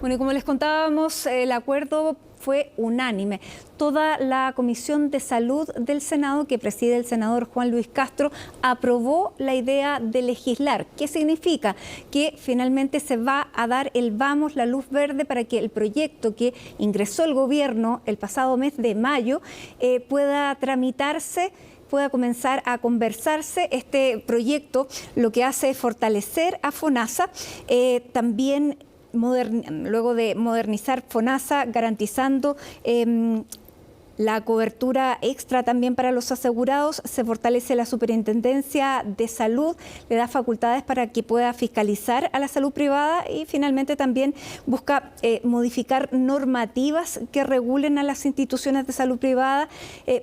Bueno, y como les contábamos, el acuerdo fue unánime. Toda la Comisión de Salud del Senado, que preside el senador Juan Luis Castro, aprobó la idea de legislar. ¿Qué significa? Que finalmente se va a dar el vamos, la luz verde para que el proyecto que ingresó el gobierno el pasado mes de mayo pueda tramitarse, pueda comenzar a conversarse. Este proyecto lo que hace es fortalecer a FONASA, también luego de modernizar FONASA, garantizando la cobertura extra también para los asegurados. Se fortalece la Superintendencia de Salud, le da facultades para que pueda fiscalizar a la salud privada y finalmente también busca modificar normativas que regulen a las instituciones de salud privada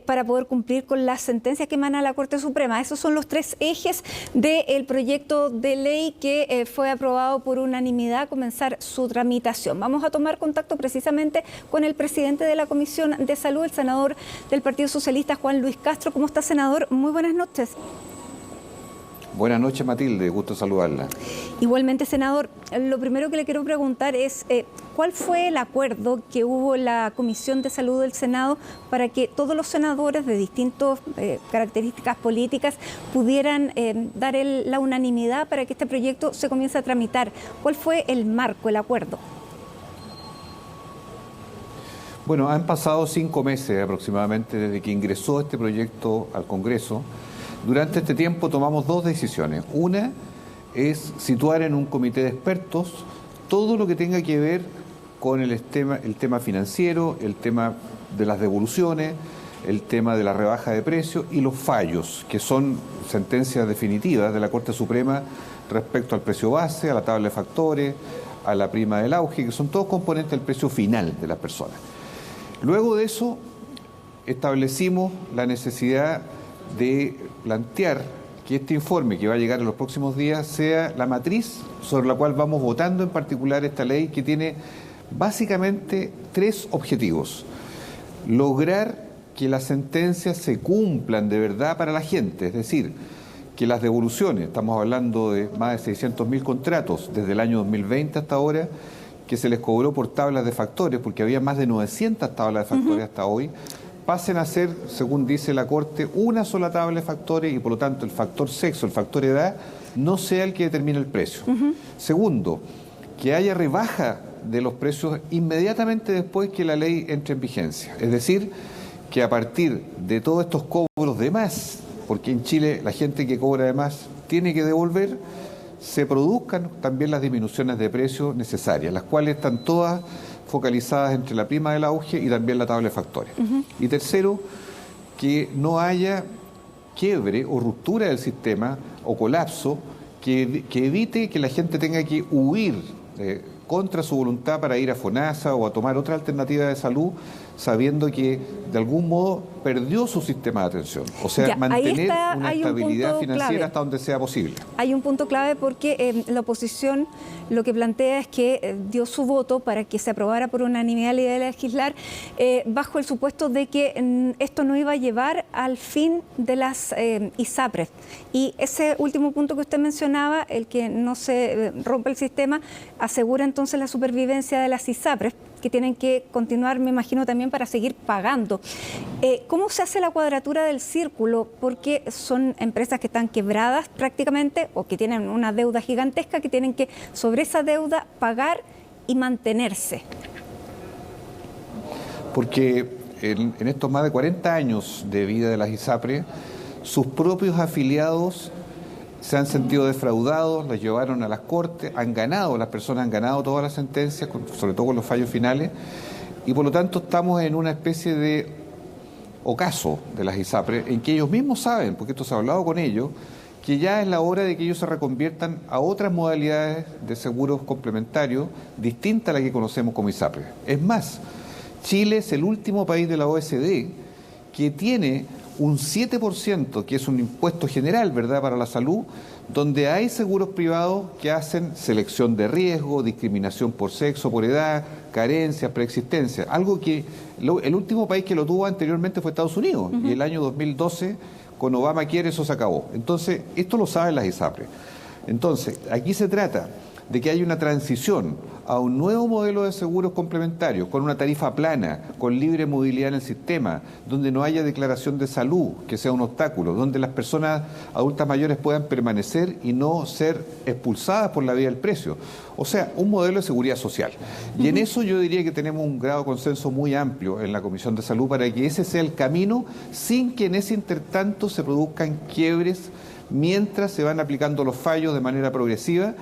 para poder cumplir con las sentencias que emana la Corte Suprema. Esos son los tres ejes del proyecto de ley que fue aprobado por unanimidad, comenzar su tramitación. Vamos a tomar contacto precisamente con el presidente de la Comisión de Salud, el senador del Partido Socialista, Juan Luis Castro. ¿Cómo está, senador? Muy buenas noches. Buenas noches, Matilde. Gusto saludarla. Igualmente, senador. Lo primero que le quiero preguntar es ¿cuál fue el acuerdo que hubo en la Comisión de Salud del Senado para que todos los senadores de distintas características políticas pudieran dar la unanimidad para que este proyecto se comience a tramitar? ¿Cuál fue el marco, el acuerdo? Bueno, han pasado 5 meses aproximadamente desde que ingresó este proyecto al Congreso. Durante este tiempo tomamos 2 decisiones. Una es situar en un comité de expertos todo lo que tenga que ver con el tema financiero, el tema de las devoluciones, el tema de la rebaja de precios y los fallos, que son sentencias definitivas de la Corte Suprema respecto al precio base, a la tabla de factores, a la prima del auge, que son todos componentes del precio final de las personas. Luego de eso, establecimos la necesidad de plantear que este informe que va a llegar en los próximos días sea la matriz sobre la cual vamos votando en particular esta ley, que tiene básicamente 3 objetivos. Lograr que las sentencias se cumplan de verdad para la gente, es decir, que las devoluciones, estamos hablando de más de 600.000 contratos desde el año 2020 hasta ahora, que se les cobró por tablas de factores, porque había más de 900 tablas de factores hasta hoy, pasen a ser, según dice la Corte, una sola tabla de factores y por lo tanto el factor sexo, el factor edad, no sea el que determine el precio. Segundo, que haya rebaja de los precios inmediatamente después que la ley entre en vigencia. Es decir, que a partir de todos estos cobros de más, porque en Chile la gente que cobra de más tiene que devolver, se produzcan también las disminuciones de precios necesarias, las cuales están todas focalizadas entre la prima del auge y también la tabla de factores. Y tercero, que no haya quiebre o ruptura del sistema o colapso que evite que la gente tenga que huir contra su voluntad para ir a FONASA o a tomar otra alternativa de salud, sabiendo que de algún modo perdió su sistema de atención. O sea, mantener una estabilidad financiera hasta donde sea posible. Hay un punto clave porque la oposición lo que plantea es que dio su voto para que se aprobara por unanimidad la idea de legislar bajo el supuesto de que esto no iba a llevar al fin de las ISAPRES. Y ese último punto que usted mencionaba, el que no se rompe el sistema, asegura entonces la supervivencia de las ISAPRES, que tienen que continuar, me imagino, también para seguir pagando. ¿Cómo se hace la cuadratura del círculo? Porque son empresas que están quebradas prácticamente o que tienen una deuda gigantesca que tienen que, sobre esa deuda, pagar y mantenerse. Porque en estos más de 40 años de vida de las ISAPRES, sus propios afiliados se han sentido defraudados, las llevaron a las cortes, las personas han ganado todas las sentencias, sobre todo con los fallos finales, y por lo tanto estamos en una especie de ocaso de las ISAPRES, en que ellos mismos saben, porque esto se ha hablado con ellos, que ya es la hora de que ellos se reconviertan a otras modalidades de seguros complementarios distintas a la que conocemos como ISAPRES. Es más, Chile es el último país de la OECD que tiene un 7%, que es un impuesto general, ¿verdad?, para la salud, donde hay seguros privados que hacen selección de riesgo, discriminación por sexo, por edad, carencias, preexistencia. Algo que el último país que lo tuvo anteriormente fue Estados Unidos, y el año 2012, con Obamacare, eso se acabó. Entonces, esto lo saben las ISAPRES. Entonces, aquí se trata de que haya una transición a un nuevo modelo de seguros complementarios, con una tarifa plana, con libre movilidad en el sistema, donde no haya declaración de salud, que sea un obstáculo, donde las personas adultas mayores puedan permanecer y no ser expulsadas por la vía del precio. O sea, un modelo de seguridad social. Y en eso yo diría que tenemos un grado de consenso muy amplio en la Comisión de Salud para que ese sea el camino, sin que en ese intertanto se produzcan quiebres mientras se van aplicando los fallos de manera progresiva.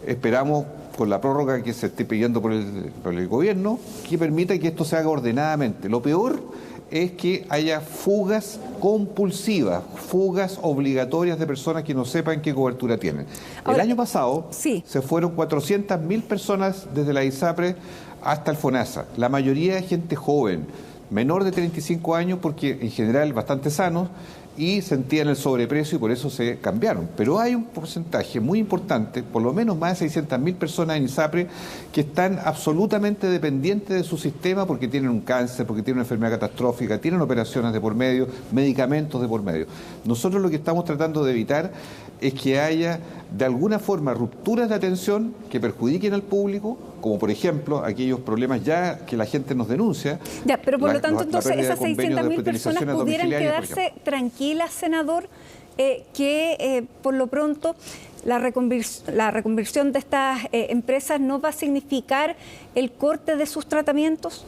Esperamos, con la prórroga que se esté pidiendo por el gobierno, que permita que esto se haga ordenadamente. Lo peor es que haya fugas compulsivas, fugas obligatorias de personas que no sepan qué cobertura tienen. Ahora, el año pasado se fueron 400.000 personas desde la ISAPRE hasta el FONASA. La mayoría de gente joven, menor de 35 años, porque en general bastante sanos, y sentían el sobreprecio y por eso se cambiaron. Pero hay un porcentaje muy importante, por lo menos más de 600.000 personas en ISAPRE, que están absolutamente dependientes de su sistema porque tienen un cáncer, porque tienen una enfermedad catastrófica, tienen operaciones de por medio, medicamentos de por medio. Nosotros lo que estamos tratando de evitar es que haya de alguna forma rupturas de atención que perjudiquen al público, como por ejemplo aquellos problemas ya que la gente nos denuncia. Ya, pero por lo tanto entonces esas 600.000 personas pudieran quedarse tranquilas, senador, que por lo pronto la reconversión de estas empresas no va a significar el corte de sus tratamientos.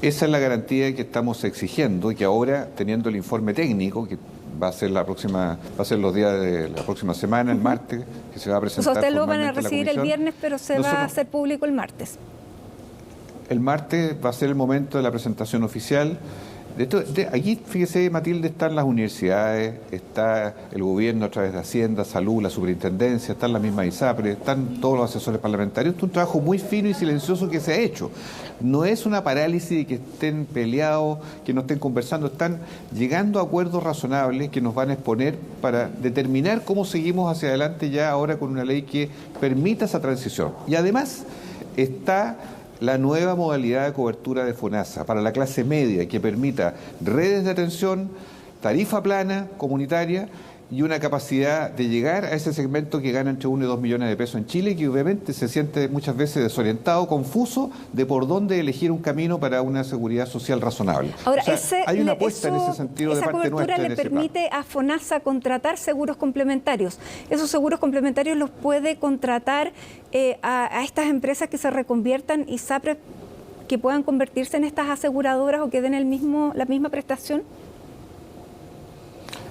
Esa es la garantía que estamos exigiendo y que ahora, teniendo el informe técnico, que va a ser los días de la próxima semana, el martes, que se va a presentar. O sea, ustedes lo van a recibir el viernes, pero se va a hacer público el martes. El martes va a ser el momento de la presentación oficial. Aquí, fíjese, Matilde, están las universidades, está el gobierno a través de Hacienda, Salud, la Superintendencia, están las mismas ISAPRE, están todos los asesores parlamentarios. Esto es un trabajo muy fino y silencioso que se ha hecho. No es una parálisis de que estén peleados, que no estén conversando, están llegando a acuerdos razonables que nos van a exponer para determinar cómo seguimos hacia adelante ya ahora con una ley que permita esa transición. Y además está la nueva modalidad de cobertura de FONASA para la clase media que permita redes de atención, tarifa plana comunitaria y una capacidad de llegar a ese segmento que gana entre 1 y 2 millones de pesos en Chile y que obviamente se siente muchas veces desorientado, confuso de por dónde elegir un camino para una seguridad social razonable. Ahora, o sea, hay una apuesta en ese sentido de parte nuestra. Esa cobertura le permite a FONASA contratar seguros complementarios. Esos seguros complementarios los puede contratar a estas empresas que se reconviertan ISAPRE, que puedan convertirse en estas aseguradoras o que den la misma prestación.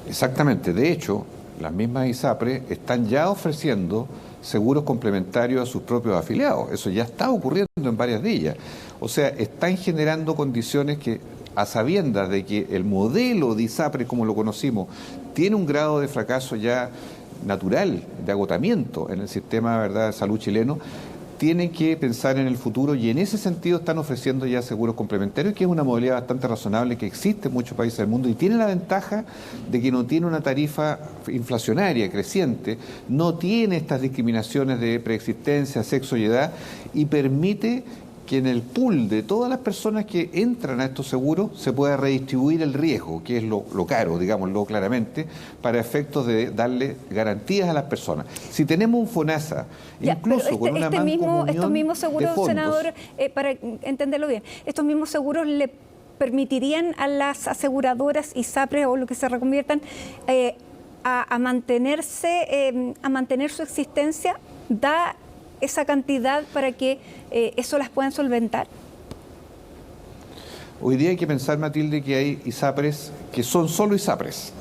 Exactamente. De hecho, las mismas ISAPRE están ya ofreciendo seguros complementarios a sus propios afiliados. Eso ya está ocurriendo en varias de ellas. O sea, están generando condiciones que, a sabiendas de que el modelo de ISAPRE, como lo conocimos, tiene un grado de fracaso ya natural, de agotamiento en el sistema, ¿verdad?, de salud chileno, tienen que pensar en el futuro y en ese sentido están ofreciendo ya seguros complementarios, que es una modalidad bastante razonable que existe en muchos países del mundo y tiene la ventaja de que no tiene una tarifa inflacionaria creciente, no tiene estas discriminaciones de preexistencia, sexo y edad y permite que en el pool de todas las personas que entran a estos seguros se pueda redistribuir el riesgo, que es lo caro, digámoslo claramente, para efectos de darle garantías a las personas. Si tenemos un FONASA, incluso con una mancomunión estos mismos seguros, de fondos, senador, para entenderlo bien, estos mismos seguros le permitirían a las aseguradoras ISAPRE o lo que se reconviertan a mantener su existencia, da esa cantidad para que eso las puedan solventar. Hoy día hay que pensar, Matilde, que hay ISAPRES que son solo ISAPRES,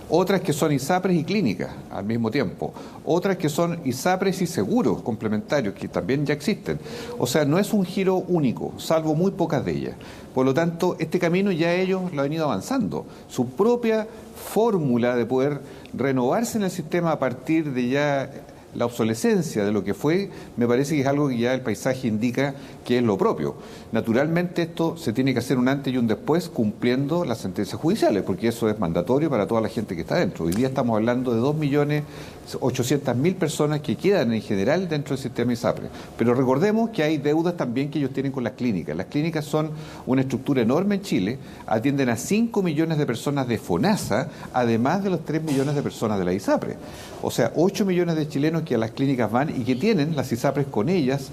otras que son ISAPRES y clínicas al mismo tiempo, otras que son ISAPRES y seguros complementarios que también ya existen. O sea, no es un giro único, salvo muy pocas de ellas. Por lo tanto, este camino ya ellos lo han ido avanzando. Su propia fórmula de poder renovarse en el sistema a partir de ya la obsolescencia de lo que fue, me parece que es algo que ya el paisaje indica que es lo propio. Naturalmente esto se tiene que hacer un antes y un después cumpliendo las sentencias judiciales, porque eso es mandatorio para toda la gente que está dentro. Hoy día estamos hablando de 2.100.000 800.000 personas que quedan en general dentro del sistema ISAPRE. Pero recordemos que hay deudas también que ellos tienen con las clínicas. Las clínicas son una estructura enorme en Chile, atienden a 5 millones de personas de FONASA, además de los 3 millones de personas de la ISAPRE. O sea, 8 millones de chilenos que a las clínicas van y que tienen las ISAPRES con ellas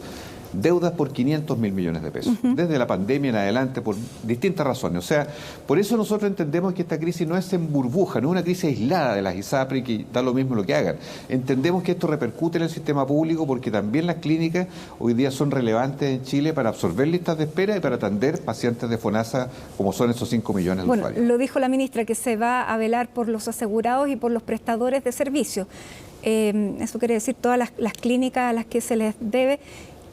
deudas por 500.000 millones de pesos, desde la pandemia en adelante, por distintas razones. O sea, por eso nosotros entendemos que esta crisis no es en burbuja, no es una crisis aislada de las ISAPRE que da lo mismo lo que hagan. Entendemos que esto repercute en el sistema público porque también las clínicas hoy día son relevantes en Chile para absorber listas de espera y para atender pacientes de FONASA, como son esos 5 millones de usuarios. Lo dijo la ministra, que se va a velar por los asegurados y por los prestadores de servicios. Eso quiere decir todas las clínicas a las que se les debe.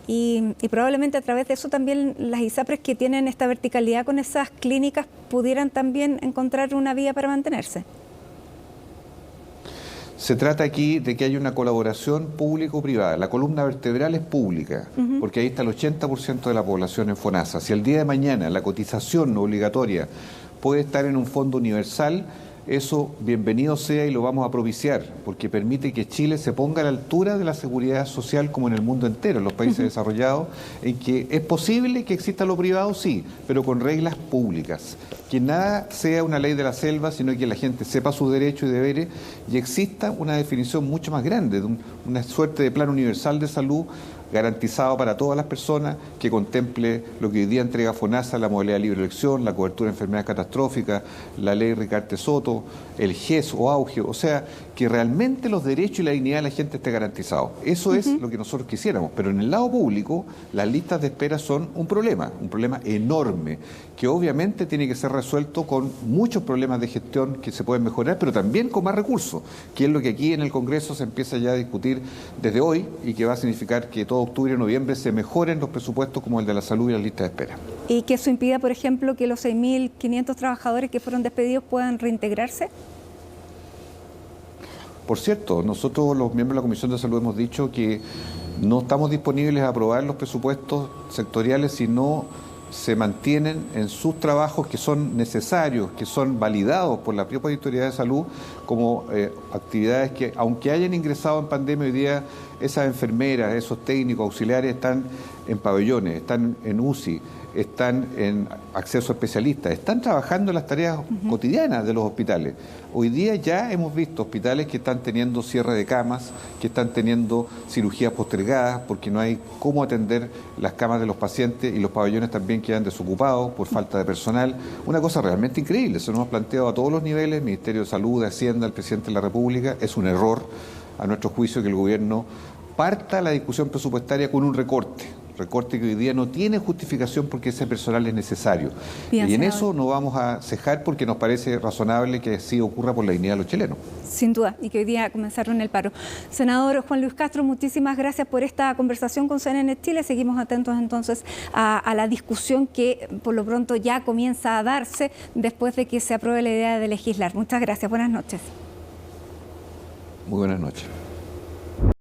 Y probablemente a través de eso también las ISAPRES que tienen esta verticalidad con esas clínicas pudieran también encontrar una vía para mantenerse. Se trata aquí de que haya una colaboración público-privada. La columna vertebral es pública, porque ahí está el 80% de la población en FONASA. Si el día de mañana la cotización obligatoria puede estar en un fondo universal, eso bienvenido sea y lo vamos a propiciar, porque permite que Chile se ponga a la altura de la seguridad social como en el mundo entero, en los países desarrollados, en que es posible que exista lo privado, sí, pero con reglas públicas. Que nada sea una ley de la selva, sino que la gente sepa sus derechos y deberes y exista una definición mucho más grande, de una suerte de plan universal de salud garantizado para todas las personas, que contemple lo que hoy día entrega FONASA, la modalidad de libre elección, la cobertura de enfermedades catastróficas, la ley Ricarte Soto, el GES o AUGE, o sea, que realmente los derechos y la dignidad de la gente esté garantizado. Eso es lo que nosotros quisiéramos, pero en el lado público las listas de espera son un problema enorme, que obviamente tiene que ser resuelto con muchos problemas de gestión que se pueden mejorar, pero también con más recursos, que es lo que aquí en el Congreso se empieza ya a discutir desde hoy y que va a significar que todo octubre y noviembre se mejoren los presupuestos como el de la salud y las listas de espera. ¿Y que eso impida, por ejemplo, que los 6.500 trabajadores que fueron despedidos puedan reintegrarse? Por cierto, nosotros los miembros de la Comisión de Salud hemos dicho que no estamos disponibles a aprobar los presupuestos sectoriales si no se mantienen en sus trabajos que son necesarios, que son validados por la propia Autoridad de Salud como actividades que, aunque hayan ingresado en pandemia, hoy día esas enfermeras, esos técnicos auxiliares están en pabellones, están en UCI, están en acceso a especialistas, están trabajando en las tareas cotidianas de los hospitales. Hoy día ya hemos visto hospitales que están teniendo cierre de camas, que están teniendo cirugías postergadas porque no hay cómo atender las camas de los pacientes y los pabellones también quedan desocupados por falta de personal. Una cosa realmente increíble, se nos ha planteado a todos los niveles, Ministerio de Salud, de Hacienda, el Presidente de la República. Es un error, a nuestro juicio, que el gobierno parta la discusión presupuestaria con un recorte que hoy día no tiene justificación porque ese personal es necesario. Bien, y en senador, eso no vamos a cejar porque nos parece razonable que así ocurra por la dignidad de los chilenos. Sin duda, y que hoy día comenzaron el paro. Senador Juan Luis Castro, muchísimas gracias por esta conversación con CNN Chile. Seguimos atentos entonces a la discusión que por lo pronto ya comienza a darse después de que se apruebe la idea de legislar. Muchas gracias, buenas noches. Muy buenas noches.